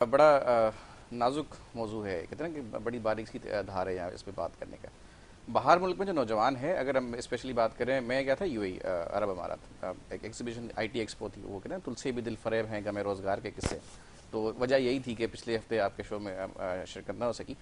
بڑا نازک موضوع ہے، کہتے ہیں کہ بڑی باریک سی دھار ہے یہاں اس پہ بات کرنے کا۔ باہر ملک میں جو نوجوان ہے، اگر ہم اسپیشلی بات کریں، میں گیا تھا یو اے عرب امارات، ایک ایگزیبیشن آئی ٹی ایکسپو تھی، وہ کہتے ہیں تلسی بھی دل فریب ہیں غم روزگار کے قصے، تو وجہ یہی تھی کہ پچھلے ہفتے آپ کے شو میں شرکت نہ ہو سکی۔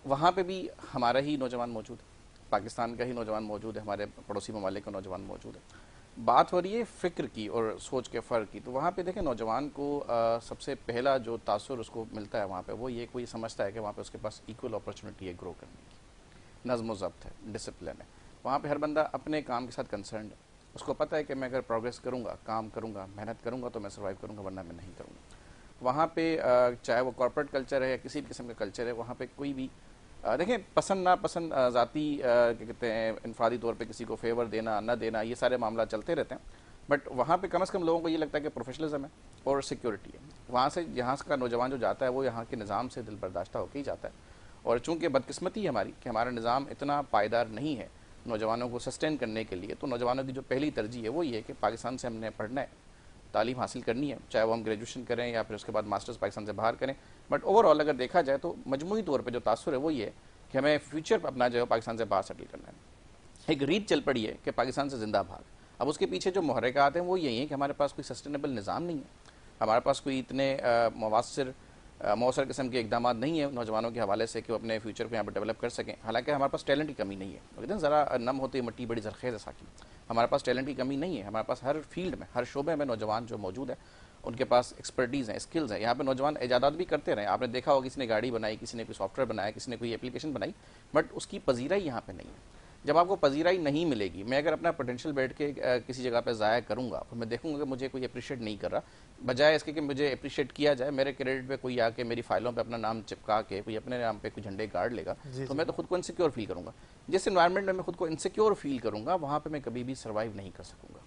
وہاں پہ بھی ہمارا ہی نوجوان موجود ہے، پاکستان کا ہی نوجوان موجود ہے، ہمارے پڑوسی ممالک کا نوجوان موجود ہے۔ بات ہو رہی ہے فکر کی اور سوچ کے فرق کی، تو وہاں پہ دیکھیں نوجوان کو سب سے پہلا جو تاثر اس کو ملتا ہے وہاں پہ، وہ یہ کوئی سمجھتا ہے کہ وہاں پہ اس کے پاس ایکول اپرچونٹی ہے گرو کرنے کی، نظم و ضبط ہے، ڈسپلن ہے۔ وہاں پہ ہر بندہ اپنے کام کے ساتھ کنسرنڈ ہے، اس کو پتہ ہے کہ میں اگر پروگریس کروں گا، کام کروں گا، محنت کروں گا تو میں سروائیو کروں گا، ورنہ میں نہیں کروں گا۔ وہاں پہ چاہے وہ کارپوریٹ کلچر ہے یا کسی بھی قسم کا کلچر ہے، وہاں پہ کوئی بھی دیکھیں پسند ناپسند ذاتی کیا کہتے ہیں انفرادی طور پہ کسی کو فیور دینا نہ دینا، یہ سارے معاملات چلتے رہتے ہیں، بٹ وہاں پہ کم از کم لوگوں کو یہ لگتا ہے کہ پروفیشنلزم ہے اور سیکیورٹی ہے۔ وہاں سے یہاں کا نوجوان جو جاتا ہے وہ یہاں کے نظام سے دل برداشتہ ہو کے ہی جاتا ہے، اور چونکہ بدقسمتی ہے ہماری کہ ہمارا نظام اتنا پائیدار نہیں ہے نوجوانوں کو سسٹین کرنے کے لیے، تو نوجوانوں کی جو پہلی ترجیح ہے وہ یہ ہے کہ پاکستان سے ہم نے پڑھنا ہے، تعلیم حاصل کرنی ہے، چاہے وہ ہم گریجویشن کریں یا پھر اس کے بعد ماسٹرز پاکستان سے باہر کریں، بٹ اوور آل اگر دیکھا جائے تو مجموعی طور پہ جو تاثر ہے وہ یہ ہے کہ ہمیں فیوچر اپنا جو ہے پاکستان سے باہر سیٹل کرنا ہے۔ ایک ریت چل پڑی ہے کہ پاکستان سے زندہ بھاگ، اب اس کے پیچھے جو محرکات ہیں وہ یہی ہیں کہ ہمارے پاس کوئی سسٹینیبل نظام نہیں ہے، ہمارے پاس کوئی اتنے مؤثر قسم کے اقدامات نہیں ہیں نوجوانوں کے حوالے سے کہ وہ اپنے فیوچر کو یہاں پہ ڈیولپ کر سکیں، حالانکہ ہمارے پاس ٹیلنٹ کی کمی نہیں ہے، کہتے ہیں ذرا نم ہوتی ہے مٹی بڑی زرخیز ہے ساکی، ہمارے پاس ٹیلنٹ کی کمی نہیں ہے، ہمارے پاس ہر فیلڈ میں ہر شعبے میں نوجوان جو موجود ہے ان کے پاس ایکسپرٹیز ہیں، اسکلز ہیں، یہاں پہ نوجوان ایجادات بھی کرتے رہے، آپ نے دیکھا ہوگا کسی نے گاڑی بنائی، کسی نے کوئی سافٹ ویئر بنایا، کسی نے کوئی اپلیکیشن بنائی، بٹ اس کی پذیرائی یہاں پہ نہیں ہے۔ جب آپ کو پذیرائی نہیں ملے گی، میں اگر اپنا پوٹینشیل بیٹھ کے کسی جگہ پہ ضائع کروں گا اور میں دیکھوں گا کہ مجھے کوئی اپریشیٹ نہیں کر رہا، بجائے اس کے کہ مجھے اپریشیٹ کیا جائے، میرے کریڈٹ پہ کوئی آ کے میری فائلوں پہ اپنا نام چپکا کے کوئی اپنے نام پہ کوئی جھنڈے گاڑ لے گا، جی تو جی میں تو خود کو انسیکیور فیل کروں گا۔ جس انوائرمنٹ میں میں خود کو انسیکیور فیل کروں گا وہاں پہ میں کبھی بھی سروائیو نہیں کر سکوں گا۔